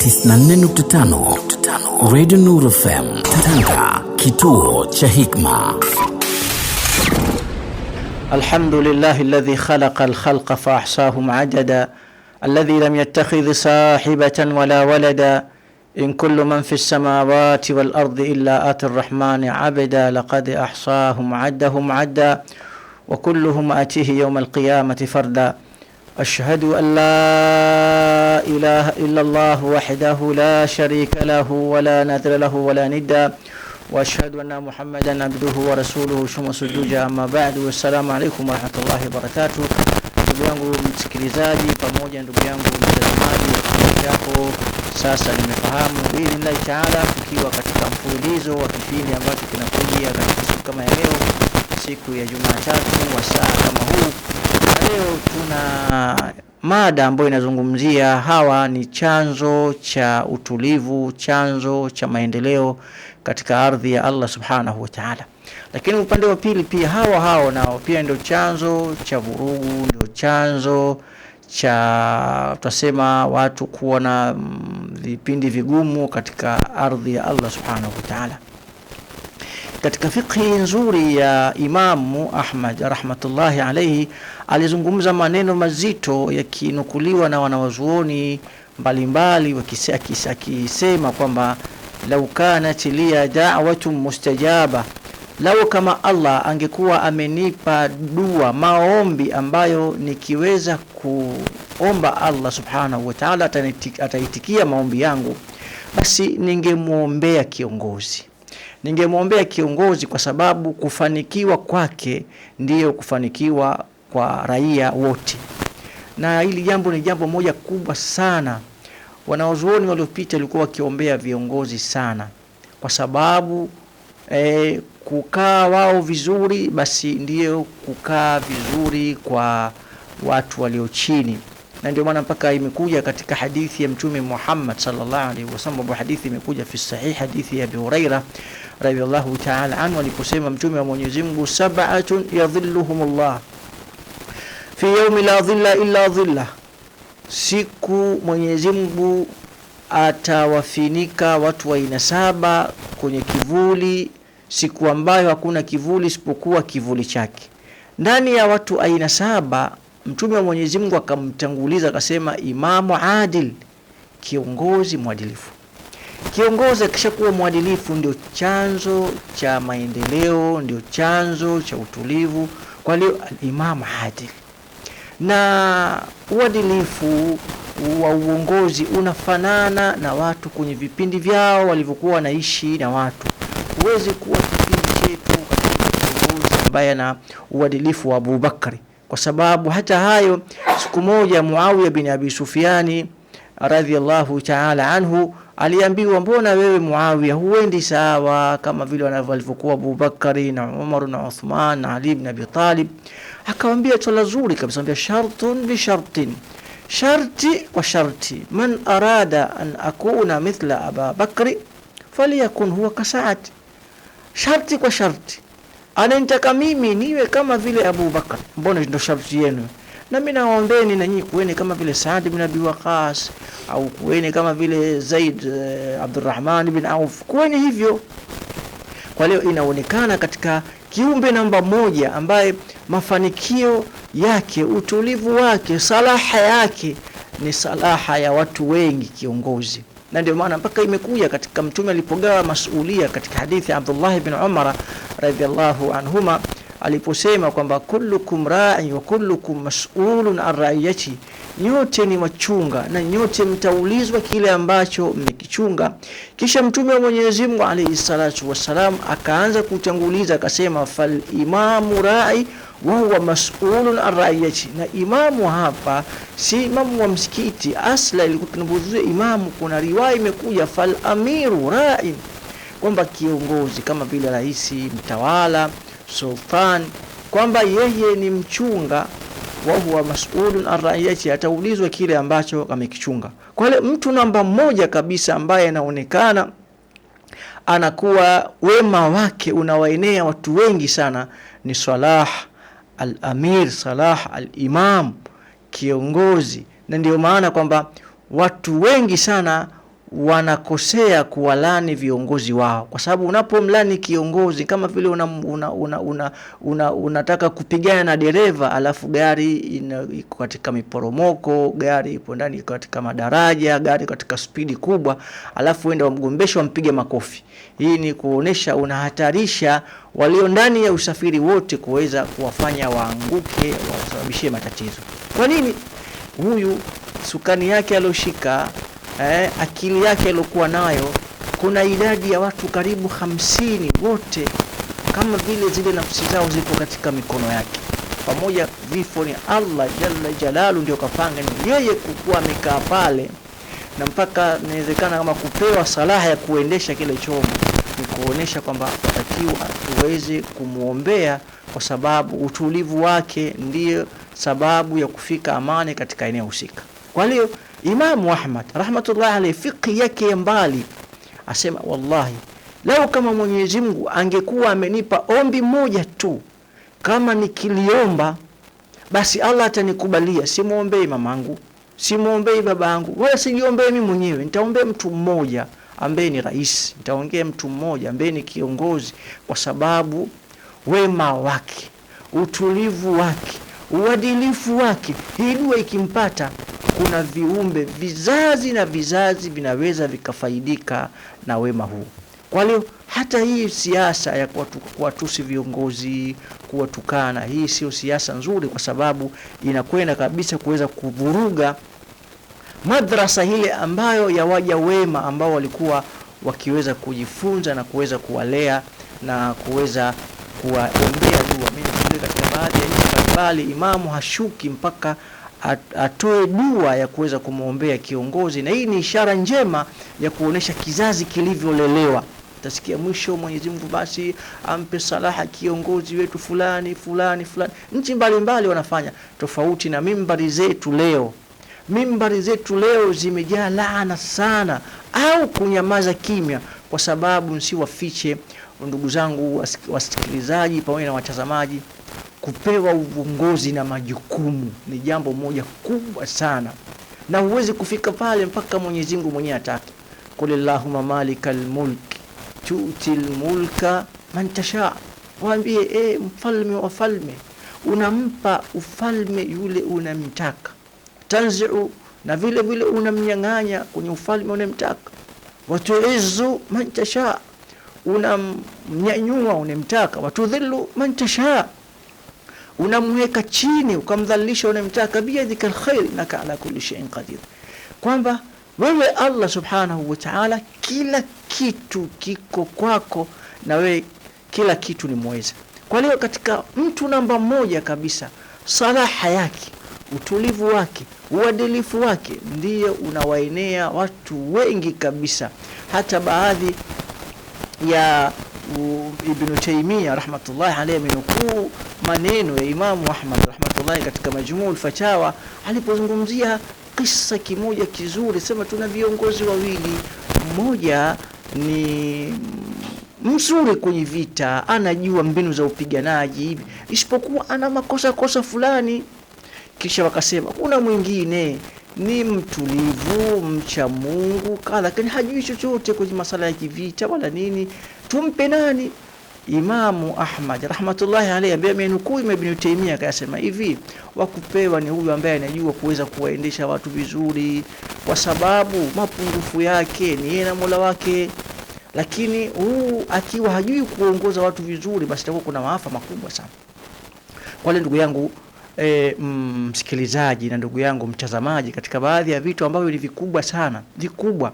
94.5 Radio Nuru FM Tanga, kituo cha hikma. Alhamdulillah alladhi khalaqa al-khalqa fa ahsahum adada, alladhi lam yattakhidh sahibatan wala walada, in kullu man fi as-samawati wal ardi illa ati ar-rahmani abada, laqad ahsahum addahum adda wa kulluhum atihi yawm al-qiyamati farda. أشهد أن لا إله إلا الله وحده لا شريك له ولا نذر له ولا ندى وأشهد أن محمدا عبده ورسوله ثم سجوجا أما بعد. والسلام عليكم ورحمة الله وبركاته. Ndugu yangu msikilizaji pamoja ndugu yangu mtazamaji yako, sasa nimefahamu billahi taala tukiwa katika mfululizo wa kipindi ambacho kinakujia katika siku kama ya leo, siku ya Jumatatu wa saa kama huu. Leo tuna mada ambayo inazungumzia hawa ni chanzo cha utulivu, chanzo cha maendeleo katika ardhi ya Allah subhanahu wa ta'ala. Lakini upande wa pili pia hao nao pia ndio chanzo cha vurugu, ndio chanzo cha tutasema watu kuwa na vipindi vigumu katika ardhi ya Allah subhanahu wa ta'ala. Katika fiqhi nzuri ya Imamu Ahmad rahmatullahi alayhi alizungumza maneno mazito yakinukuliwa na wanawazuoni mbalimbali wakisema kwamba lau kanat liya da'watun mustajaba, lau kama Allah angekuwa amenipa dua, maombi ambayo nikiweza kuomba Allah subhanahu wa ta'ala ataitikia maombi yangu, basi ningemuombea kiongozi. Ningemuombea kiongozi kwa sababu kufanikiwa kwake ndiyo kufanikiwa kwa raia wote. Na hili jambo ni jambo moja kubwa sana. Wanawazuoni waliopita walikuwa wakiombea viongozi sana, kwa sababu kukaa wao vizuri basi ndiyo kukaa vizuri kwa watu walio chini. Na ndio maana mpaka imekuja katika hadithi ya Mtume Muhammad sallallahu alaihi wasallam, hadithi imekuja fi sahih, hadithi ya Abu Hurairah radhiyallahu ta'ala anhu, aliposema Mtume wa Mwenyezi Mungu, sab'atun yadhilluhumullah fi yawmi la dhilla illa dhillah, siku Mwenyezi Mungu atawafinika watu wa aina saba kwenye kivuli, siku ambayo hakuna kivuli isipokuwa kivuli chake. Ndani ya watu aina saba Mtume wa Mwenyezi Mungu akamtanguliza akasema imamu adil, kiongozi mwadilifu. Kiongozi akishakuwa mwadilifu ndio chanzo cha maendeleo, ndio chanzo cha utulivu. Kwa hiyo imamu adil. Na uadilifu wa uongozi unafanana na watu kwenye vipindi vyao walivyokuwa wanaishi na watu. Huwezi kuwa kipindi chetu katika kiongozi ambaye na uadilifu wa Abu Bakari, kwa sababu hata hayo siku moja Muawiya bin Abi Sufyani radhiyallahu ta'ala anhu aliambiwa, mbona wewe Muawiya huendi sawa kama vile walivyokuwa Abu Bakari na Umar na Uthman na Ali ibn Abi Talib? Akamwambia swala zuri kabisa, ambia shartun bi shartin, sharti kwa sharti, man arada an akuna mithla Abu Bakri faliyakun huwa kasaad. Sharti kwa sharti, anataka mimi niwe kama vile Abu Bakar, mbona ndio sharti yenu? Na mimi naombeeni na nyinyi kuweni kama vile Saad ibn Abi Waqas, au kuweni kama vile Zaid Abdurrahman ibn Auf, kuweni hivyo. Kwa leo inaonekana katika kiumbe namba moja ambaye mafanikio yake, utulivu wake, salaha yake ni salaha ya watu wengi, kiongozi. Na ndio maana mpaka imekuja katika Mtume alipogawa masuhulia katika hadithi ya Abdullah ibn Umar radhiyallahu anhuma, aliposema kwamba kullukum ra'i wa kullukum mas'ulun an ra'iyati, nyote ni wachunga na nyote mtaulizwa kile ambacho mmekichunga. Kisha Mtume wa Mwenyezi Mungu alayhi salatu wasalam akaanza kutanguliza akasema, fal imamu ra'i wa huwa mas'ulun an ra'iyati. Na imamu hapa si imamu wa msikiti, asla ilikuwa tunabuzia imamu, kuna riwaya imekuja fal amiru ra'i, kwamba kiongozi kama vile rais, mtawala, sultan, kwamba yeye ni mchunga, wa huwa mas'ulun an ra'iyati, ataulizwa kile ambacho amekichunga. Kwa hiyo mtu namba moja kabisa ambaye anaonekana anakuwa wema wake unawaenea watu wengi sana ni Salah al-Amir, Salah al-Imam, kiongozi. Na ndio maana kwamba watu wengi sana wanakosea kuwalani viongozi wao, kwa sababu unapomlani kiongozi kama vile unataka kupigana na dereva, alafu gari iko katika miporomoko, gari ipo ndani katika madaraja, gari katika spidi kubwa, alafu uende wamgombesha wampige makofi. Hii ni kuonesha unahatarisha walio ndani ya usafiri wote kuweza kuwafanya waanguke, wasababishie matatizo. Kwa nini? Huyu sukani yake alioshika, akili yake aliyokuwa nayo, kuna idadi ya watu karibu 50 wote kama vile zile nafsi zao zipo katika mikono yake. Pamoja vifo ni Allah jalla jalalu ndio kapanga, ni yeye kukuwa amekaa pale, na mpaka inawezekana kama kupewa salaha ya kuendesha kile chombo, ni kuonesha kwamba takiwa tuweze kumuombea, kwa sababu utulivu wake ndiyo sababu ya kufika amani katika eneo husika. Kwa hiyo Imam Ahmad rahmatullahi alayhi fiqh yake mbali asema, wallahi leo kama Mwenyezi Mungu angekuwa amenipa ombi moja tu, kama nikiliomba basi Allah atanikubalia, simuombei mamangu, simuombei babangu, wala sijiombei mimi mwenyewe, nitaombea mtu mmoja ambaye ni rais, nitaongea mtu mmoja ambaye ni kiongozi, kwa sababu wema wake, utulivu wake, uadilifu wake, hii dua ikimpata, kuna viumbe vizazi na vizazi vinaweza vikafaidika na wema huu. Kwa hiyo hata hii siasa ya kuwatusi viongozi, kuwatukana, hii sio siasa nzuri, kwa sababu inakwenda kabisa kuweza kuvuruga madrasa ile ambayo ya waja wema ambao walikuwa wakiweza kujifunza na kuweza kuwalea na kuweza kuwaombea dua. Mimi katika baadhi ya nchi mbalimbali, imamu hashuki mpaka atoe dua ya kuweza kumuombea kiongozi, na hii ni ishara njema ya kuonesha kizazi kilivyolelewa. Tasikia mwisho Mwenyezi Mungu basi ampe salaha kiongozi wetu fulani fulani fulani. Nchi mbalimbali wanafanya tofauti na mimbari zetu leo. Mimbari zetu leo zimejaa laana sana, au kunyamaza kimya, kwa sababu nsiwafiche ndugu zangu wasikilizaji pamoja na watazamaji, kupewa uongozi na majukumu ni jambo moja kubwa sana, na huwezi kufika pale mpaka Mwenyezi Mungu mwenyewe atake. Qulillahumma malikal mulk tu'til mulka man tasha, waambie mfalme wa falme, unampa ufalme yule unamtaka. Tanzi'u, na vile vile unamnyang'anya kwenye ufalme unamtaka. Watu'izzu man tasha, unamnyanyua unamtaka. Watudhillu man tasha, unamweka chini ukamdhalilisha unamtaka. Biyadika alkhair innaka ala kulli shay'in qadir, kwamba wewe Allah subhanahu wa ta'ala kila kitu kiko kwako, na wewe kila kitu ni mweza. Kwa hiyo katika mtu namba moja kabisa, salaha yake, utulivu wake, uadilifu wake ndiye unawaenea watu wengi kabisa. Hata baadhi ya Ibn Taymiyyah rahmatullahi alayhi amenukuu maneno ya Imam Ahmad rahmatullahi katika Majmu'ul Fatawa alipozungumzia kisa kimoja kizuri. Sema tuna viongozi wawili, mmoja ni mzuri kwenye vita, anajua mbinu za upiganaji hivi, isipokuwa ana makosa fulani. Kisha wakasema kuna mwingine ni mtulivu, mcha Mungu, lakini hajui chochote kwenye masala ya kivita wala nini, tumpe nani? Imamu Ahmad rahmatullahi alayhi ambaye amenukuu Ibn Taymiyyah akasema hivi, wakupewa ni huyu ambaye anajua kuweza kuwaendesha watu vizuri, kwa sababu mapungufu yake ni yeye na Mola wake. Lakini huu akiwa hajui kuongoza watu vizuri, basi itakuwa kuna maafa makubwa sana. Kwa ndugu yangu msikilizaji na ndugu yangu mtazamaji, katika baadhi ya vitu ambavyo ni vikubwa sana, vikubwa,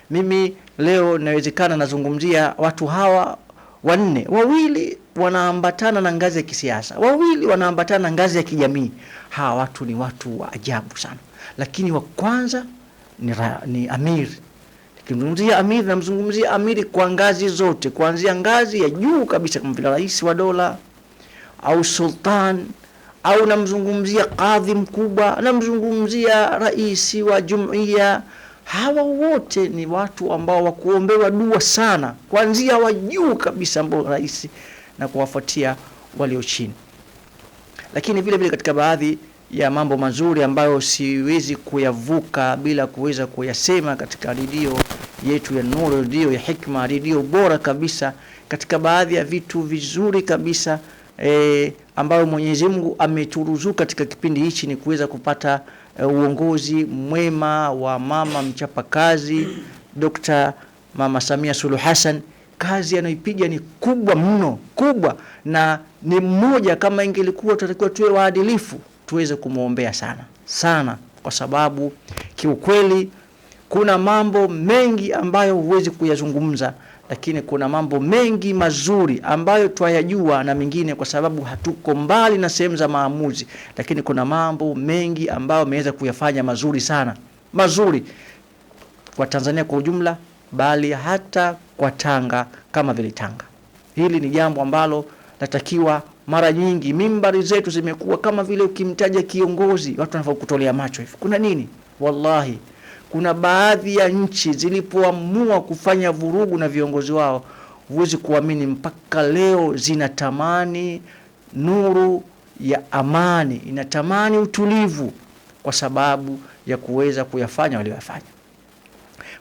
mimi leo nawezekana nazungumzia watu hawa wanne. Wawili wanaambatana na ngazi ya kisiasa, wawili wanaambatana na ngazi ya kijamii. Hawa watu ni watu wa ajabu sana. Lakini wa kwanza ni amir. Nikimzungumzia amir, namzungumzia amiri kwa ngazi zote, kuanzia ngazi ya juu kabisa kama vile rais wa dola au sultan, au namzungumzia kadhi mkubwa, namzungumzia rais wa jumuiya. Hawa wote ni watu ambao wakuombewa dua sana, kuanzia wa juu kabisa ambao rais, na kuwafuatia walio chini. Lakini vile vile katika baadhi ya mambo mazuri ambayo siwezi kuyavuka bila kuweza kuyasema katika redio yetu ya Nuru, redio ya hikma, redio bora kabisa, katika baadhi ya vitu vizuri kabisa ambayo Mwenyezi Mungu ameturuzuku katika kipindi hichi ni kuweza kupata uongozi mwema wa mama mchapakazi Dr. Mama Samia Suluhu Hassan. Kazi anayoipiga ni kubwa mno, kubwa, na ni mmoja, kama ingelikuwa tutakuwa tuwe waadilifu tuweze kumuombea sana, kwa sababu kiukweli kuna mambo mengi ambayo huwezi kuyazungumza, lakini kuna mambo mengi mazuri ambayo twayajua, na mengine kwa sababu hatuko mbali na sehemu za maamuzi, lakini kuna mambo mengi ambayo ameweza kuyafanya mazuri sana, mazuri kwa Tanzania kwa ujumla, bali hata kwa Tanga kama vile Tanga. Hili ni jambo ambalo natakiwa, mara nyingi mimbari zetu zimekuwa kama vile ukimtaja kiongozi watu wanafaa kutolea macho hivi. Kuna nini? Wallahi kuna baadhi ya nchi zilipoamua kufanya vurugu na viongozi wao, huwezi kuamini, mpaka leo zinatamani nuru ya amani, inatamani utulivu kwa sababu ya kuweza kuyafanya waliyofanya.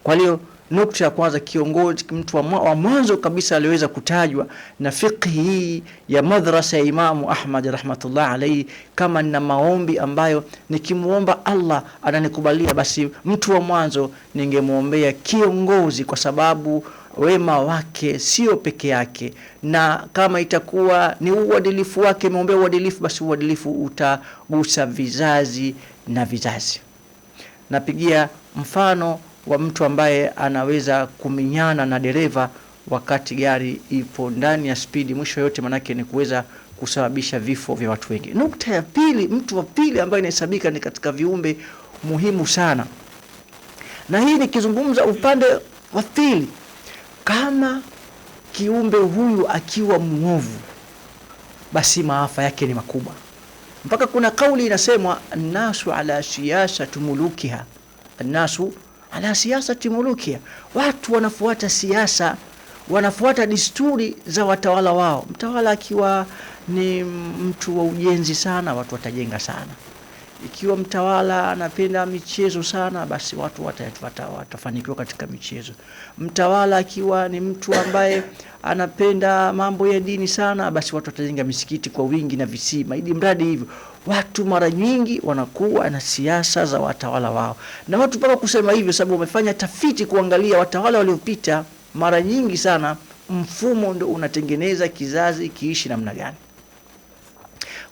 Kwa hiyo nukta ya kwanza, kiongozi, mtu wa mwanzo kabisa aliweza kutajwa na fiqh hii ya madrasa ya Imamu Ahmad rahmatullah alayhi, kama na maombi ambayo nikimuomba Allah ananikubalia, basi mtu wa mwanzo ningemuombea kiongozi, kwa sababu wema wake sio peke yake, na kama itakuwa ni uadilifu wake, muombea uadilifu, basi uadilifu utagusa vizazi na vizazi. Napigia mfano wa mtu ambaye anaweza kuminyana na dereva wakati gari ipo ndani ya spidi, mwisho yote manake ni kuweza kusababisha vifo vya watu wengi. Nukta ya pili, mtu wa pili ambaye inahesabika ni katika viumbe muhimu sana, na hii nikizungumza upande wa pili, kama kiumbe huyu akiwa muovu, basi maafa yake ni makubwa. Mpaka kuna kauli inasemwa, an-nasu ala siyasati mulukiha, an-nasu ala siyasati mulukiha, watu wanafuata siasa, wanafuata desturi za watawala wao. Mtawala akiwa ni mtu wa ujenzi sana, watu watajenga sana. Ikiwa mtawala anapenda michezo sana, basi watu watafanikiwa katika michezo. Mtawala akiwa ni mtu ambaye anapenda mambo ya dini sana, basi watu watajenga misikiti kwa wingi na visima, ili mradi hivyo. Watu mara nyingi wanakuwa na siasa za watawala wao, na watu mpaka kusema hivyo sababu wamefanya tafiti kuangalia watawala waliopita, mara nyingi sana mfumo ndio unatengeneza kizazi kiishi namna gani.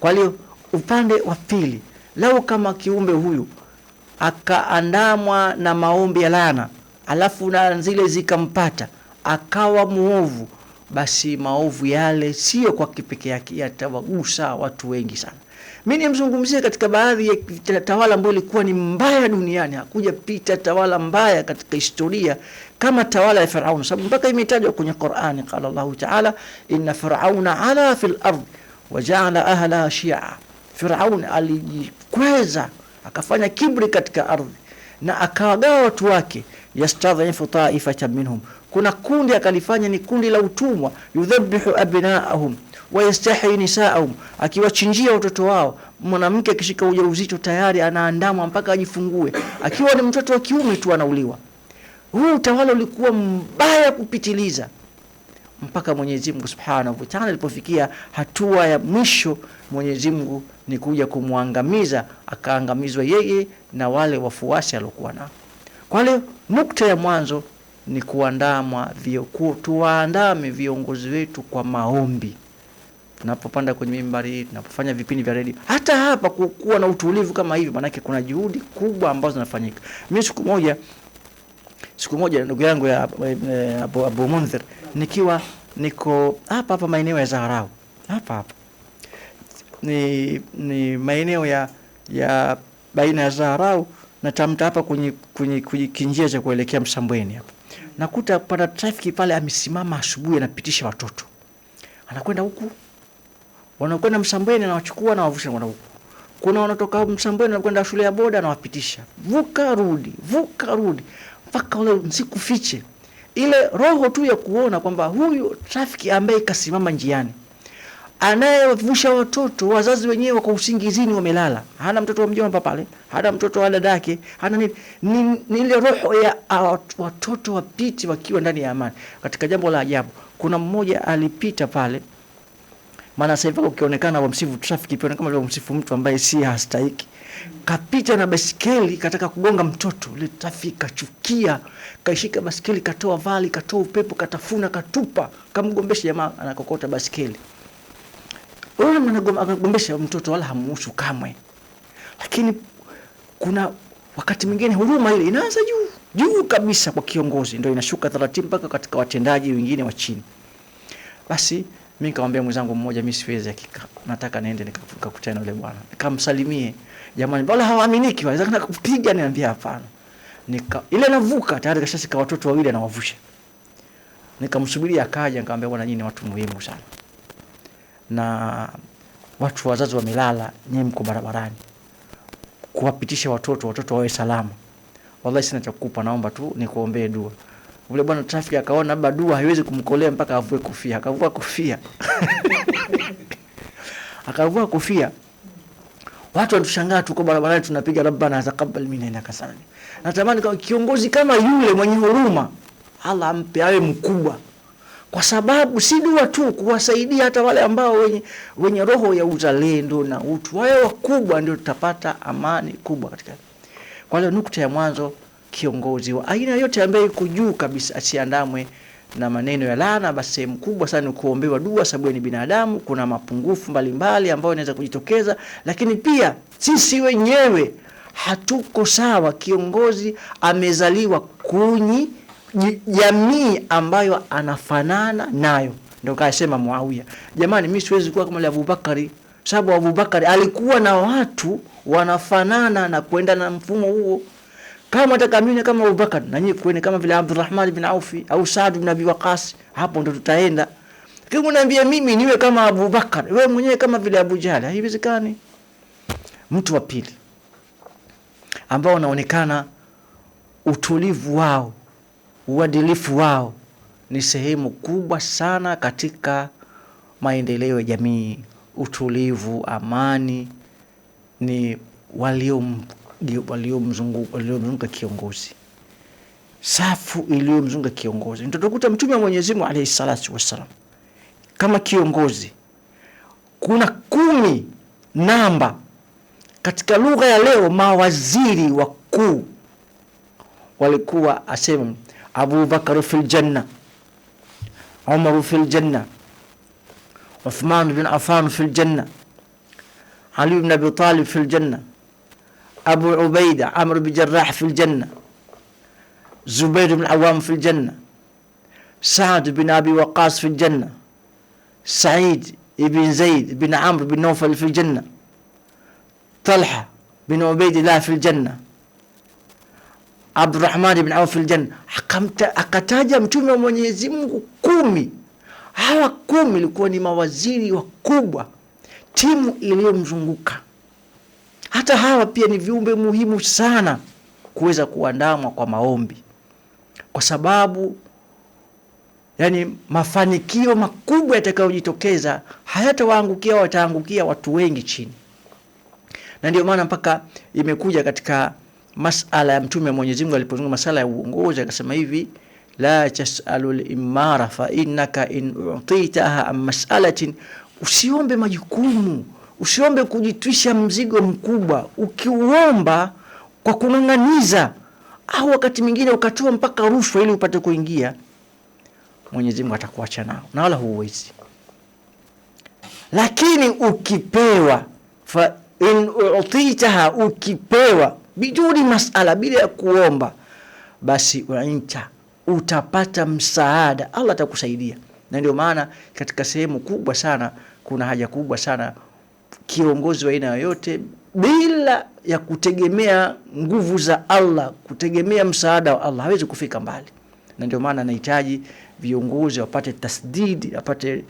Kwa hiyo upande wa pili, lau kama kiumbe huyu akaandamwa na maombi ya laana, alafu na zile zikampata akawa muovu, basi maovu yale sio kwa kipekee yake, yatawagusa watu wengi sana. Mimi nimzungumzie katika baadhi ya tawala ambao ilikuwa ni mbaya duniani. Hakuja pita tawala mbaya katika historia kama tawala ya Firaun, sababu mpaka imetajwa kwenye Qur'ani, qala Allah Ta'ala, inna fir'auna ala fil ard waja'ala ahlaha shi'a. Firaun alijikweza, akafanya kibri katika ardhi na akawagawa watu wake, yastadhifu ta'ifatan minhum, kuna kundi akalifanya ni kundi la utumwa, yudhabihu abnaahum wa yastahi nisaahum, akiwachinjia watoto wao. Mwanamke akishika ujauzito tayari anaandamwa mpaka ajifungue, akiwa ni mtoto wa kiume tu anauliwa. Huu utawala ulikuwa mbaya kupitiliza, mpaka Mwenyezi Mungu Subhanahu wa Ta'ala alipofikia hatua ya mwisho, Mwenyezi Mungu ni kuja kumwangamiza, akaangamizwa yeye na wale wafuasi aliokuwa nao. Kwa hiyo nukta ya mwanzo ni tuwaandame viongozi wetu kwa maombi. Tunapopanda kwenye mimbari, tunapofanya vipindi vya redio, hata hapa kuwa na utulivu kama hivi, maana kuna juhudi kubwa ambazo zinafanyika. Mimi siku moja ndugu yangu ya Abu Munzir, niko hapa maeneo ya Zaharau, hapa ni maeneo ya baina ya Zaharau na Tamta, hapa kwenye kinjia cha kuelekea Msambweni hapa. Nakuta pana trafiki pale amesimama asubuhi, anapitisha watoto, anakwenda huku, wanakwenda Msambweni na wachukua na wavusha kwenda huku. Kuna wanatoka Msambweni na kwenda shule ya boda na wapitisha, vuka rudi mpaka wale msikufiche ile roho tu ya kuona kwamba huyu trafiki ambaye kasimama njiani anayewavusha watoto, wazazi wenyewe wako usingizini wamelala, hana mtoto wa mjomba pale, hana mtoto wa dadake, hana nini, ni ile roho ya watoto wapiti wakiwa ndani ya amani. Katika jambo la ajabu, kuna mmoja alipita pale, maana sasa hivi ukionekana wamsifu traffic pia kama wamsifu mtu ambaye si hastahiki. Kapita na basikeli kataka kugonga mtoto, ile traffic kachukia, kaishika basikeli, katoa vali, katoa upepo, katafuna, katupa, kamgombesha jamaa anakokota basikeli. Wala anagombesha mtoto wala hamuhusu kamwe. Lakini kuna wakati mwingine huruma ile inaanza juu kabisa kwa kiongozi, ndio inashuka taratibu mpaka katika watendaji wengine wa chini. Basi mimi nikamwambia mwenzangu mmoja, mimi siwezi hakika, nataka niende nikakutane na yule bwana, nikamsalimie. Jamani, wala hawaaminiki, wanaweza kupiga, niambia hapana. Ile navuka tayari kashashika watoto wawili anawavusha. Nikamsubiria akaja, nikamwambia bwana, nyinyi ni watu muhimu sana, na watu wazazi wamelala, nyinyi mko barabarani kuwapitisha watoto wawe salama. Wallahi sina cha kukupa, naomba tu nikuombee dua. Yule bwana traffic akaona labda dua haiwezi kumkolea mpaka avue kofia, akavua kofia. Akavua kofia. Watu watushangaa, tuko barabarani tunapiga rabbana taqabbal minna innaka sami. Natamani kwa kiongozi kama yule mwenye huruma, Allah ampe awe mkubwa. Kwa sababu si dua tu, kuwasaidia hata wale ambao wenye roho ya uzalendo na utu, wao wakubwa, ndio tutapata amani kubwa katika. Kwa hiyo nukta ya mwanzo, kiongozi wa aina yote ambaye yuko juu kabisa asiandamwe na maneno ya laana, basi mkubwa sana ni kuombewa dua, sababu ni binadamu, kuna mapungufu mbalimbali ambayo yanaweza kujitokeza, lakini pia sisi wenyewe hatuko sawa. Kiongozi amezaliwa kwenye jamii ambayo anafanana nayo. Ndio kaisema Muawiya, jamani, mimi siwezi kuwa kama Abu Bakari, sababu Abu Bakari alikuwa na watu wanafanana na kwenda na mfumo huo. Kama atakamini kama Abu Bakari, na nyinyi kuene kama vile Abdurrahman bin Auf au Saad bin Abi Waqas, hapo ndo tutaenda. Kama unaniambia mimi niwe kama Abu Bakari, wewe mwenyewe kama vile Abu Jahl, haiwezekani. Mtu wa pili ambao unaonekana utulivu wao, uadilifu wao ni sehemu kubwa sana katika maendeleo ya jamii. Utulivu, amani ni waliomzunguka kiongozi. Safu iliyomzunguka kiongozi. Tutakuta Mtume wa Mwenyezi Mungu alayhi salatu wasallam kama kiongozi, kuna 10 namba katika lugha ya leo. Mawaziri wakuu walikuwa asema Abu Bakar fil janna, Umar fil janna, Uthman bin Affan fil janna, Ali ibn Abi Talib fil janna, Abu Ubaida Amr bin Jarrah fil janna, Zubair bin Awam fil janna, Saad bin Abi Waqas fil janna, Sa'id ibn Zaid bin Amr bin Nawfal fil janna, Talha bin Ubaidillah fil janna, Abdurrahman ibn Auf fil janna. Akataja Mtume wa Mwenyezi Mungu 10. Hawa 10 ilikuwa ni mawaziri wakubwa, timu iliyomzunguka. Hata hawa pia ni viumbe muhimu sana kuweza kuandamwa kwa maombi, kwa sababu yani mafanikio makubwa yatakayojitokeza hayatawaangukia, wataangukia watu wengi chini. Na ndio maana mpaka imekuja katika masala ya Mtume wa Mwenyezi Mungu alipozungumza masala ya uongozi, akasema hivi, la tasalul imara fa innaka in utitaha am mas'alatin. Usiombe majukumu, usiombe kujitwisha mzigo mkubwa. Ukiuomba kwa kung'ang'aniza au wakati mwingine ukatoa mpaka rushwa ili upate kuingia, Mwenyezi Mungu atakuacha nao na wala huwezi. Lakini ukipewa fa in utitaha, ukipewa biduni masala, bila ya kuomba, basi utapata msaada, Allah atakusaidia. Na ndio maana katika sehemu kubwa sana kuna haja kubwa sana kiongozi wa aina yoyote, bila ya kutegemea nguvu za Allah, kutegemea msaada wa Allah, hawezi kufika mbali. Na ndio maana anahitaji viongozi wapate tasdidi, wapate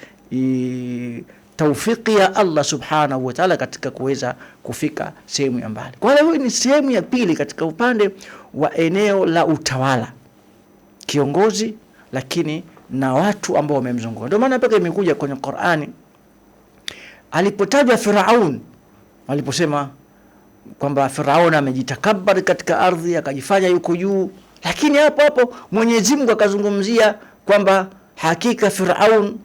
taufiki ya Allah subhanahu wa ta'ala katika kuweza kufika sehemu ya mbali. Kwa hiyo ni sehemu ya pili katika upande wa eneo la utawala, kiongozi lakini na watu ambao wamemzunguka. Ndio maana mpaka imekuja kwenye Qur'ani alipotajwa Firaun, aliposema kwamba Firaun amejitakabari katika ardhi akajifanya yuko juu, lakini hapo hapo Mwenyezi Mungu akazungumzia kwamba hakika Firaun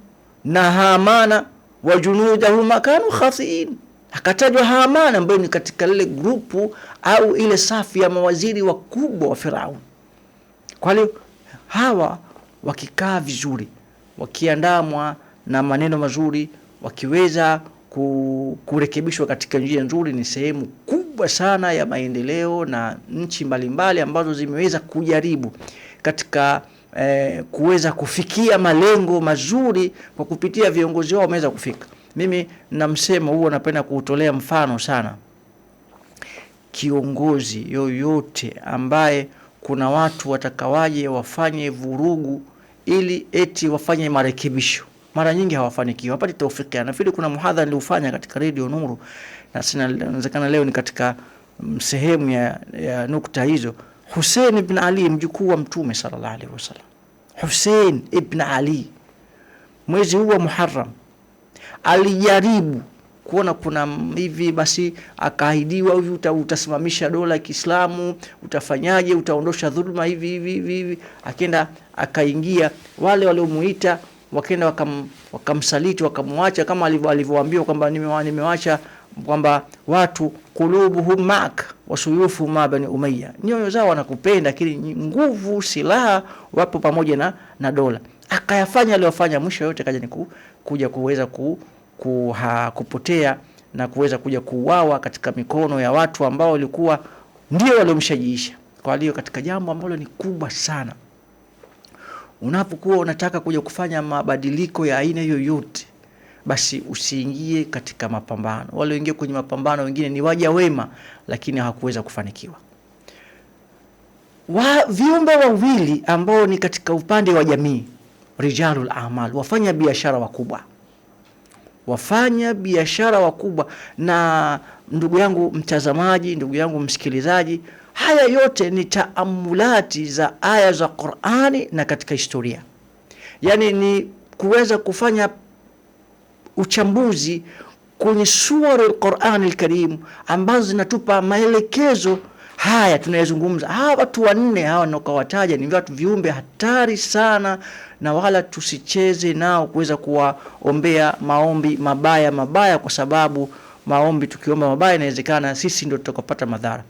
na Hamana wa junudahuma kanu khatiin. Akatajwa Hamana ambaye ni katika lile grupu au ile safu ya mawaziri wakubwa wa Firaun. Kwa hiyo hawa wakikaa vizuri, wakiandamwa na maneno mazuri, wakiweza kurekebishwa katika njia nzuri, ni sehemu kubwa sana ya maendeleo, na nchi mbalimbali ambazo zimeweza kujaribu katika kuweza kufikia malengo mazuri kwa kupitia viongozi wao wameweza kufika. Mimi na msemo huo napenda kuutolea mfano sana. Kiongozi yoyote ambaye kuna watu watakawaje wafanye vurugu ili eti wafanye marekebisho, mara nyingi hawafanikiwi, hapati taufiki. Nafikiri kuna muhadhara niliufanya katika Radio Nuru, na inawezekana leo ni katika sehemu ya nukta hizo. Hussein ibn Ali, mjukuu wa Mtume sallallahu alaihi wasallam, Hussein ibn Ali, mwezi huu wa Muharram alijaribu kuona kuna hivi, basi akaahidiwa hivi utasimamisha dola ya Kiislamu, utafanyaje, utaondosha dhulma hivi. Akaenda akaingia, wale waliomuita wakaenda wakamsaliti, wakamwacha kama alivyoambiwa kwamba nimewacha kwamba watu kulubuhum mak wasuyufu ma bani Umayya, nyoyo zao wanakupenda lakini nguvu silaha wapo pamoja na dola. Akayafanya aliyofanya, mwisho yote kaja ni kuja kuweza kupotea na kuweza kuja kuuawa katika mikono ya watu ambao walikuwa ndio waliomshajiisha. Kwa hiyo katika jambo ambalo ni kubwa sana, unapokuwa unataka kuja kufanya mabadiliko ya aina yoyote, basi usiingie katika mapambano. Wale wengine kwenye mapambano wengine ni waja wema lakini hawakuweza kufanikiwa. Viumbe wawili ambao ni katika upande wa jamii, rijalul a'mal, wafanya biashara wakubwa. Na ndugu yangu mtazamaji, ndugu yangu msikilizaji, haya yote ni taamulati za aya za Qur'ani na katika historia. Yani ni kuweza kufanya uchambuzi kwenye sura al-Qur'an al-Karim ambazo zinatupa maelekezo haya tunayozungumza. Hawa watu wanne hawa nokawataja ni watu viumbe hatari sana, na wala tusicheze nao kuweza kuwaombea maombi mabaya, kwa sababu maombi tukiomba mabaya inawezekana sisi ndio tutakopata madhara.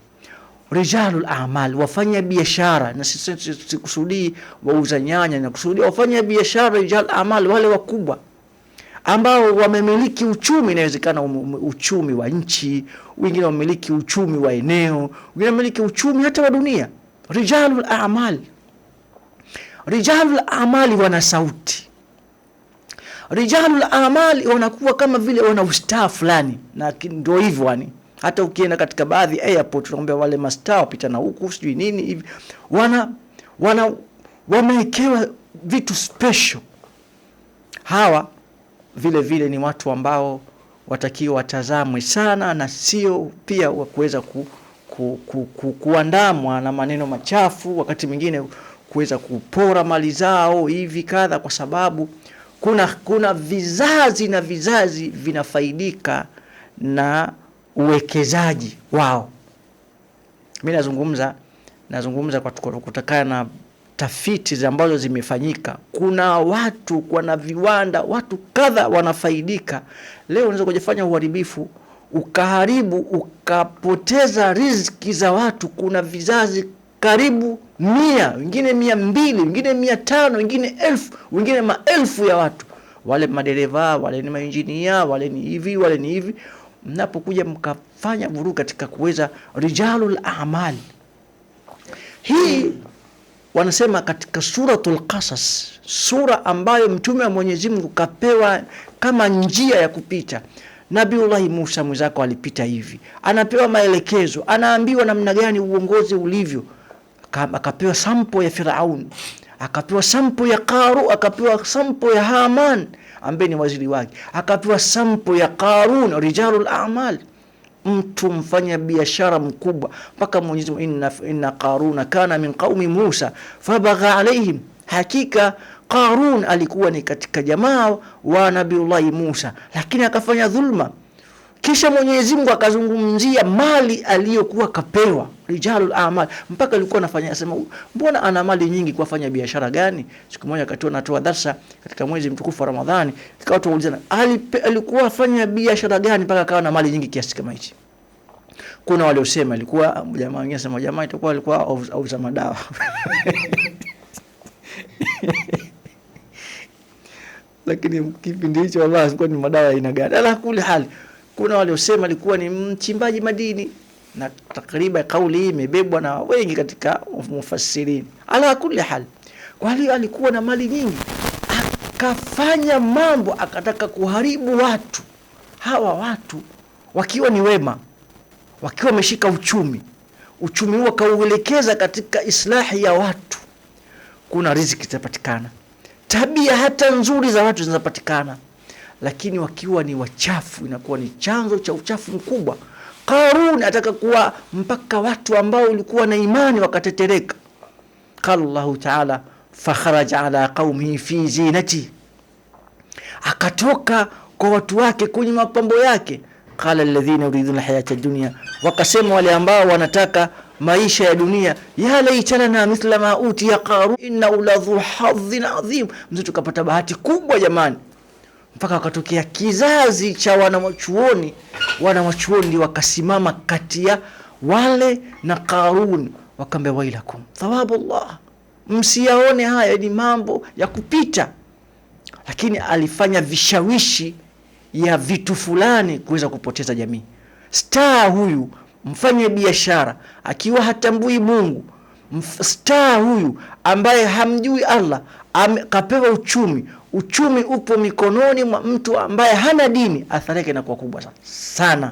Rijalul a'mal, wafanya biashara, na sisi kusudi wauza nyanya, na kusudi wafanya biashara rijalul a'mal, wale wakubwa ambao wamemiliki uchumi. Inawezekana uchumi wa nchi, wengine wamiliki uchumi wa eneo, wengine wamiliki uchumi hata wa dunia. Rijalul a'mal wana sauti. Rijalul a'mal wanakuwa kama vile wana ustaa fulani, na ndio hivyo yani. Hata ukienda katika baadhi airport unaambia wale mastaa wapita na huku sijui nini hivi, wamewekewa vitu special. Hawa vile ni watu ambao watakiwa watazamwe sana, na sio pia kuweza kuandamwa na maneno machafu, wakati mwingine kuweza kupora mali zao hivi kadha, kwa sababu kuna vizazi na vizazi vinafaidika na uwekezaji wao. Mimi nazungumza kwa kutokana na tafiti ambazo zimefanyika. Kuna watu, kuna viwanda, watu kadha wanafaidika. Leo unaweza kujifanya uharibifu, ukaharibu, ukapoteza riziki za watu. Kuna vizazi karibu 100, wengine 200, wengine 500, wengine 1000, wengine maelfu ya watu. Wale madereva, wale ni mainjinia, wale ni hivi. Mnapokuja mkafanya vurugu katika kuweza rijalul a'mal. Hii wanasema katika suratul Qasas, sura ambayo mtume wa Mwenyezi Mungu kapewa kama njia ya kupita. Nabiullah Musa mwenzako alipita hivi, anapewa maelekezo, anaambiwa namna gani uongozi ulivyo. Akapewa sampo ya Firaun, akapewa sampo ya Qaru, akapewa sampo ya Haman ambaye ni waziri wake, akapewa sampo ya Qarun, rijalul a'mal, mtu mfanya biashara mkubwa. Mpaka Mwenyezi Mungu, inna Qaruna kana min qaumi Musa fabagha alaihim, hakika Qarun alikuwa ni katika jamaa wa Nabiullah Musa, lakini akafanya dhulma. Kisha Mwenyezi Mungu akazungumzia mali aliyokuwa kapewa rijalul a'mal, mpaka alikuwa anafanya asema, mbona ana mali nyingi, kwa fanya biashara gani? Siku moja wakati anatoa darasa katika mwezi mtukufu wa Ramadhani, ikawa tuulizana alikuwa afanya biashara gani mpaka akawa na mali nyingi kiasi kama hichi. Kuna waliosema alikuwa jamaa, wengine sema jamaa itakuwa alikuwa auza madawa lakini kipindi hicho wallahi alikuwa ni madawa aina gani? Ala kuli hali, kuna waliosema alikuwa ni mchimbaji madini, na takriban kauli hii imebebwa na wengi katika mufassirin. Ala kuli hali, kwa hiyo alikuwa na mali nyingi, akafanya mambo, akataka kuharibu watu. Hawa watu wakiwa ni wema, wakiwa wameshika uchumi huo kauelekeza katika islahi ya watu, kuna riziki zitapatikana, tabia hata nzuri za watu zinapatikana. Lakini wakiwa ni wachafu, inakuwa ni chanzo cha uchafu mkubwa. Qarun ataka kuwa mpaka watu ambao walikuwa na imani wakatetereka. Qala Allahu ta'ala, fakharaja ala qaumihi fi zinati, akatoka kwa watu wake kwenye mapambo yake. Qala alladhina yuriduna hayata dunya, wakasema wale ambao wanataka maisha ya dunia, ya laitana mithla ma utiya Qarun inna ladhu hadhin adhim, mzee tukapata bahati kubwa jamani. Mpaka wakatokea kizazi cha wanawachuoni wakasimama kati ya wale na Qarun, wakambe wailakum thawabullah, msiyaone haya ni mambo ya kupita. Lakini alifanya vishawishi ya vitu fulani kuweza kupoteza jamii. Star huyu mfanye biashara akiwa hatambui Mungu, star huyu ambaye hamjui Allah, kapewa uchumi upo mikononi mwa mtu ambaye hana dini, athari yake inakuwa kubwa sana.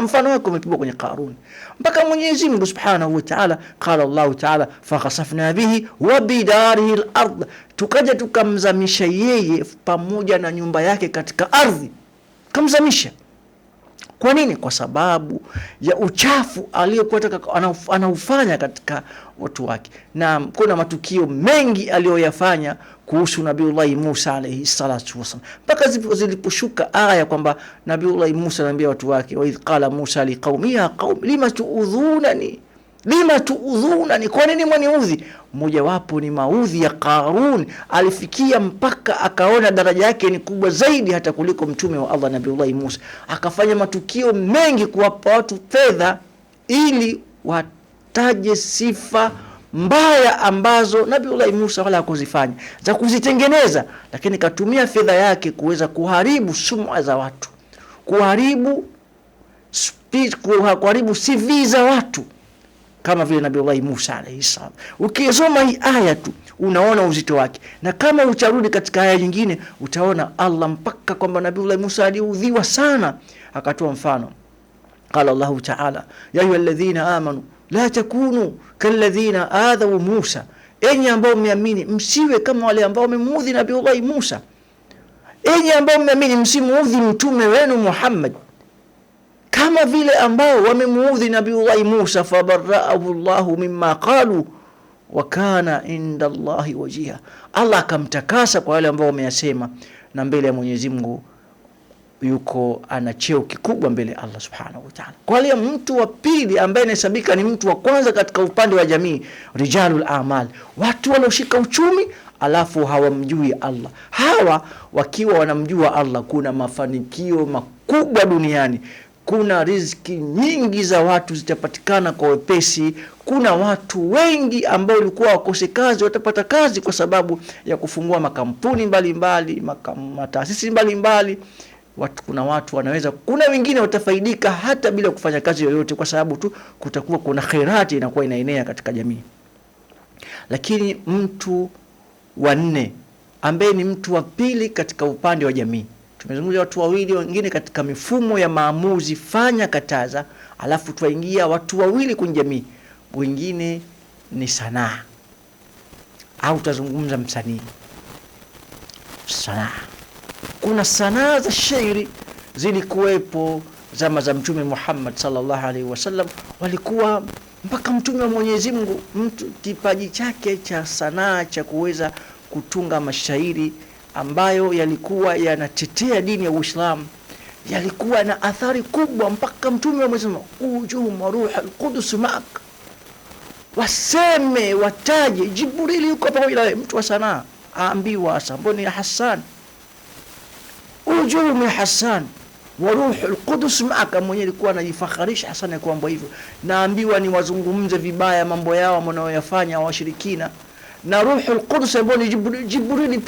Mfano wake umepigwa kwenye Qarun, mpaka Mwenyezi Mungu Subhanahu wa Ta'ala, qala Allah Ta'ala, fakhasafna bihi wa bidarihi al-ard, tukaja tukamzamisha yeye pamoja na nyumba yake katika ardhi, kamzamisha. Kwa nini? Kwa sababu ya uchafu aliyokuwa anaufanya katika watu wake. Na kuna matukio mengi aliyoyafanya kuhusu Nabiullah Musa alayhi salatu wasallam, mpaka ziliposhuka aya kwamba Nabiullah Musa anaambia watu wake, wa idh qala Musa liqaumi ya qaumi lima tuudhunani, kwa nini mwaniudhi? Mmoja wapo ni maudhi ya Qarun. Alifikia mpaka akaona daraja yake ni kubwa zaidi hata kuliko mtume wa Allah Nabiullah Musa, akafanya matukio mengi kuwapa watu fedha ili wataje sifa mbaya ambazo Nabiullah Musa wala hakuzifanya za kuzitengeneza, lakini katumia fedha yake kuweza kuharibu sum'a za watu, kuharibu CV za watu, kama vile Nabiullah Musa alayhi salam. Ukisoma hii aya tu unaona uzito wake, na kama utarudi katika aya nyingine utaona Allah mpaka kwamba Nabiullah Musa aliudhiwa sana, akatoa mfano. Qala Allahu Ta'ala, ya ayyuhalladhina amanu la takunu kalladhina adhaw Musa, enyi ambao mmeamini msiwe kama wale ambao wamemuudhi Nabiullah Musa. Enyi ambao mmeamini msimuudhi mtume wenu Muhammad kama vile ambao wamemuudhi Nabiullah Musa. Fabarra'ahu Allahu mimma qalu wa kana inda Allahi wajiha, Allah akamtakasa kwa wale ambao wameyasema, na mbele ya Mwenyezi Mungu yuko ana cheo kikubwa mbele Allah Subhanahu wa Ta'ala. Kwa hiyo mtu wa pili ambaye anahesabika ni mtu wa kwanza katika upande wa jamii, rijalul a'mal, watu walioshika uchumi alafu hawamjui Allah. Hawa wakiwa wanamjua Allah, kuna mafanikio makubwa duniani, kuna riziki nyingi za watu zitapatikana kwa wepesi. Kuna watu wengi ambao walikuwa wakose kazi watapata kazi kwa sababu ya kufungua makampuni mbalimbali, mataasisi mbalimbali. Kuna watu wanaweza, kuna wengine watafaidika hata bila kufanya kazi yoyote, kwa sababu tu kutakuwa kuna khairati inakuwa inaenea katika jamii. Lakini mtu wa nne ambaye ni mtu wa pili katika upande wa jamii, tumezungumzia watu wawili wengine katika mifumo ya maamuzi, fanya kataza, alafu tuwaingia watu wawili kwenye jamii. Wengine ni sanaa, au tutazungumza msanii. Sanaa, kuna sanaa za shairi zilikuwepo zama za Mtume Muhammad sallallahu alaihi wasallam. Walikuwa mpaka Mtume wa Mwenyezi Mungu, mtu kipaji chake cha sanaa cha kuweza kutunga mashairi ambayo yalikuwa yanatetea dini ya Uislamu, yalikuwa na athari kubwa mpaka Mtume amesema ujum ruh al-Qudus ma'ak, waseme wataje Jibril yuko pamoja na mtu wa sanaa aambiwa Samboni ya Hassan, ujum ya Hassan wa ruh al-Qudus ma'aka. Mwenyewe alikuwa anajifakharisha Hassan kwamba hivyo, naambiwa ni wazungumze vibaya mambo yao wanaoyafanya washirikina, na ruh al-Qudus ambaye ni Jibril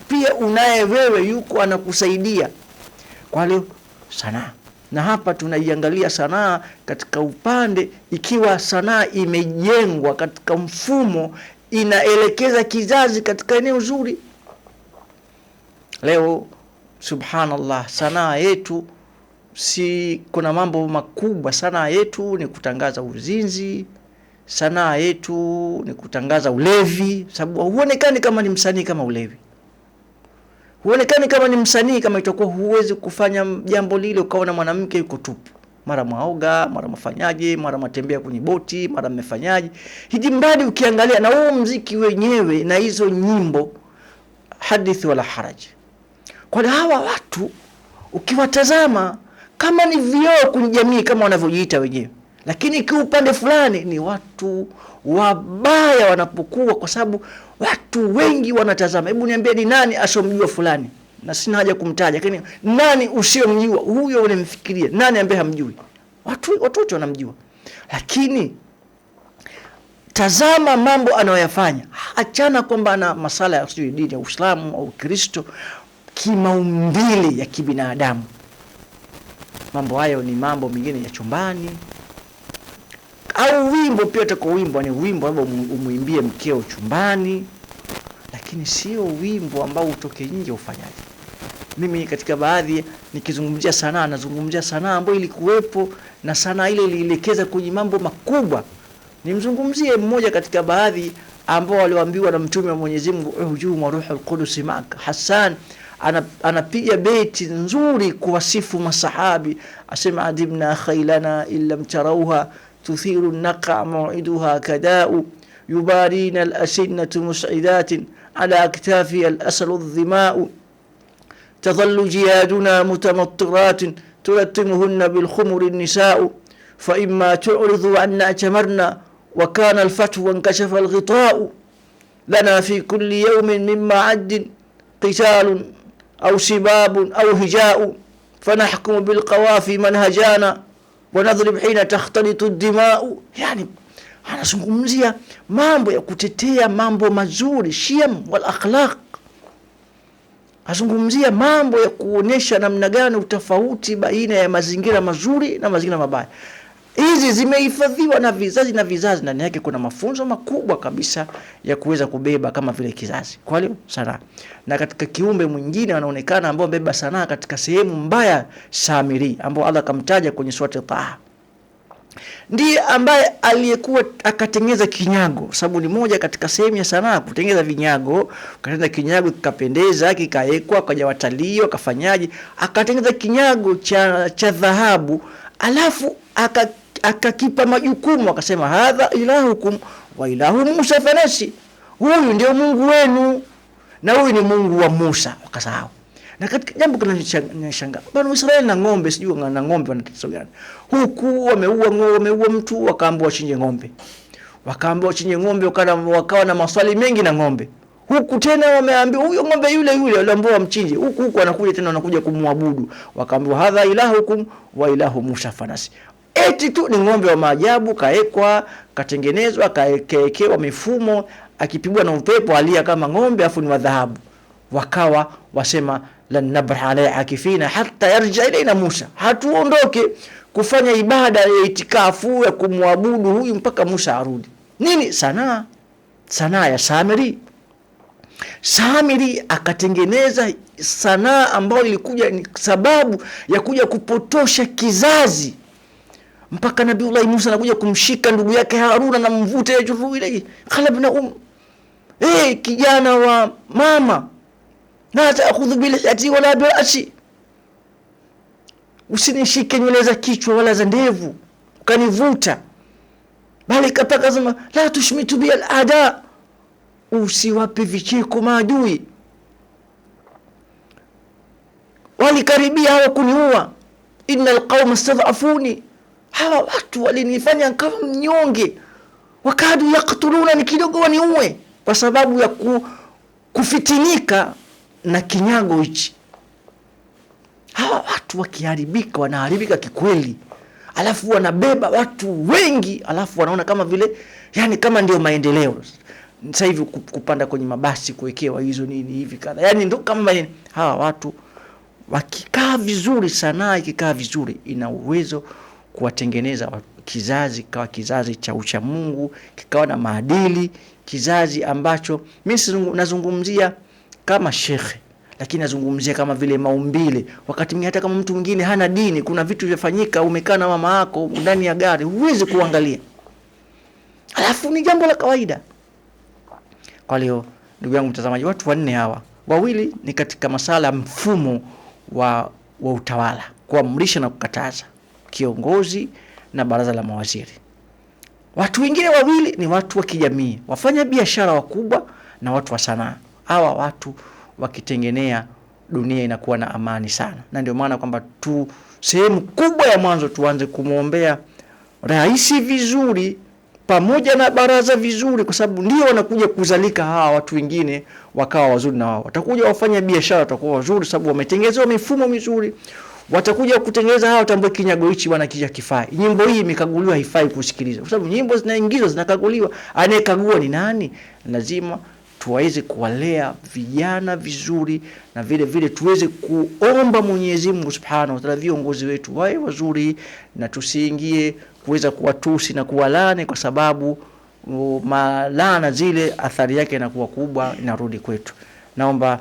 pia unaye wewe, yuko anakusaidia. Kwa hiyo sanaa, na hapa tunaiangalia sanaa katika upande, ikiwa sanaa imejengwa katika mfumo inaelekeza kizazi katika eneo zuri. Leo subhanallah, sanaa yetu kuna mambo makubwa. Sanaa yetu ni kutangaza uzinzi, sanaa yetu ni kutangaza ulevi, sababu huonekani kama ni msanii kama ulevi, huonekani kama ni msanii kama itakuwa huwezi kufanya jambo lile ukaona mwanamke yuko tupu, mara mwaoga, mara mafanyaje, mara matembea kwenye boti, mara mmefanyaje. Hiji mbali ukiangalia na huo muziki wenyewe na hizo nyimbo, hadithi wala haraji. Kwa hawa watu ukiwatazama kama ni vioo kwenye jamii kama wanavyojiita wenyewe, lakini kwa upande fulani ni watu wabaya wanapokuwa, kwa sababu watu wengi wanatazama. Hebu niambie, ni nani asomjua fulani? Na sina haja kumtaja, lakini nani usiyomjua huyo unamfikiria? Nani ambaye hamjui? Watu wote wanamjua, lakini tazama mambo anayoyafanya. Achana kwamba ana masala ya dini ya Uislamu au Kristo, kimaumbile ya kibinadamu. Mambo hayo ni mambo mengine ya chumbani, au wimbo pia utako wimbo ni wimbo ambao umuimbie mkeo chumbani, lakini sio wimbo ambao utoke nje ufanyaje. Mimi katika baadhi nikizungumzia sanaa, nazungumzia sanaa ambayo ilikuwepo, na sanaa ile ilielekeza kwenye mambo makubwa. Nimzungumzie mmoja katika baadhi ambao walioambiwa na Mtume wa Mwenyezi Mungu ujum ruhul qudus ma'ak. Hassan anapiga beti nzuri kuwasifu masahabi, asema adibna khailana illam tarawha tuthiru an-naqa maw'iduha kada'u yubarina al-asinnatu mus'idatin ala aktafi al-aslu adh-dhima'u tadhallu jiyaduna mutamattirat tulattimuhunna bil khumuri an-nisa'u fa imma tu'ridu anna tamarna wa kana al-fathu wa inkashafa al-ghita'u lana fi kulli yawmin mimma 'add qitalun أو سباب أو هجاء فنحكم بالقوافي منهجانا ونضرب حين تختلط الدماء. يعني anazungumzia mambo ya kutetea mambo mazuri, shiyam wal akhlaq. Azungumzia mambo ya kuonesha namna gani utofauti baina ya mazingira mazuri na mazingira mabaya. Hizi zimehifadhiwa na vizazi na vizazi, ndani yake kuna mafunzo makubwa kabisa ya kuweza kubeba kama vile kizazi. Kwa hiyo sanaa, na katika kiumbe mwingine anaonekana ambao beba sanaa katika sehemu mbaya, Samiri, ambao Allah kamtaja kwenye surati Taha, ndiye ambaye aliyekuwa akatengeneza kinyago. Sababu ni moja katika sehemu ya sanaa kutengeneza vinyago. Akatengeneza kinyago kikapendeza, kikaekwa, kaja watalii wakafanyaje, akatengeneza kinyago cha dhahabu, alafu akakipa majukumu, akasema hadha ilahukum wa ilahu Musa fanasi, huyu ndio Mungu wenu na huyu ni Mungu wa Musa. Wakasahau. Na katika jambo kinachoshangaa, bwana Israeli na ng'ombe, sijui na ng'ombe wanatatizo gani. Huku wameua mtu, wakaambiwa wachinje ng'ombe, wakaambiwa wachinje ng'ombe, wakawa na maswali mengi na ng'ombe. Huku tena wameambiwa huyo ng'ombe yule aliambiwa wamchinje, huku anakuja tena anakuja kumwabudu, wakaambiwa hadha ilahukum wa ilahu Musa fanasi. Eti tu ni ng'ombe wa maajabu, kaekwa, katengenezwa, kaekewa mifumo, akipigwa na upepo alia kama ng'ombe, afu ni wa dhahabu. Wakawa wasema lan nabra alayhi akifina hatta yarja ilaina Musa, hatuondoke kufanya ibada ya itikafu ya kumwabudu huyu mpaka Musa arudi. Nini? Sanaa ya Samiri. Samiri akatengeneza sanaa ambayo ilikuja ni sababu ya kuja kupotosha kizazi, mpaka Nabiiullah Musa anakuja kumshika ndugu yake Haruna na mvuta ya juru ile khalabna kijana wa mama, la ta'khudhu bil hati wala bi ra'si, usinishike nywele za kichwa wala za ndevu ukanivuta, bali kapaka sema la tushmitu bil ada usiwape vicheko maadui. Walikaribia hawa kuniua, innal qauma stadhafuni, hawa watu walinifanya kama mnyonge, wakadu yaktuluna, ni kidogo waniue, kwa sababu ya kufitinika na kinyago hichi. Hawa watu wakiharibika, wanaharibika kikweli, alafu wanabeba watu wengi, alafu wanaona kama vile yani kama ndio maendeleo. Sasa hivi kupanda kwenye mabasi, kuwekewa hizo nini hivi kadha, yani ndio kama hawa watu wakikaa vizuri, sanaa ikikaa vizuri, ina uwezo kuwatengeneza kizazi, kawa kizazi cha ucha Mungu, kikawa na maadili, kizazi ambacho mimi nazungumzia kama shekhe, lakini nazungumzia kama vile maumbile. Wakati mwingine hata kama mtu mwingine hana dini, kuna vitu vyafanyika, umekaa na mama yako ndani ya gari, huwezi kuangalia, alafu ni jambo la kawaida. Kwa leo ndugu yangu mtazamaji, watu wanne hawa, wawili ni katika masala mfumo wa utawala, kuamrisha na kukataza, kiongozi na baraza la mawaziri. Watu wengine wawili ni watu wa kijamii, wafanya biashara wakubwa na watu wa sanaa. Hawa watu wakitengenea, dunia inakuwa na amani sana. Na ndio maana kwamba sehemu kubwa ya mwanzo tuanze kumuombea rais vizuri pamoja na baraza vizuri, kwa sababu ndio wanakuja kuzalika hawa watu wengine wakawa wazuri, na wao watakuja wafanya biashara watakuwa wazuri, sababu wametengenezewa mifumo mizuri. Watakuja kutengeneza hawa tambue kinyago hichi bwana kija kifai, nyimbo hii imekaguliwa haifai kusikiliza, kwa sababu nyimbo zinaingizwa zinakaguliwa, anayekagua ni nani? Lazima tuweze kuwalea vijana vizuri, na vile vile tuweze kuomba Mwenyezi Mungu Subhanahu wa Ta'ala viongozi wetu wawe wazuri, na tusiingie kuweza kuwatusi na kuwalani, kwa sababu malana zile athari yake inakuwa kubwa, inarudi kwetu. Naomba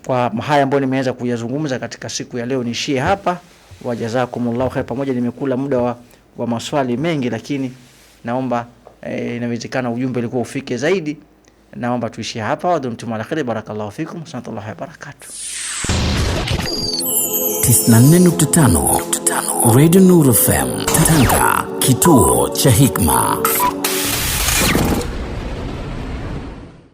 kwa haya ambayo nimeweza kuyazungumza katika siku ya leo niishie hapa. Wajazakumullahu khair. Pamoja nimekula muda wa maswali mengi, lakini naomba inawezekana ujumbe ulikuwa ufike zaidi. Naomba tuishie hapa. Wa dumtum ala khair. Barakallahu fikum. Sallallahu wa barakatuh. 94.5 Radio Nuru FM Tanga, kituo cha hikma.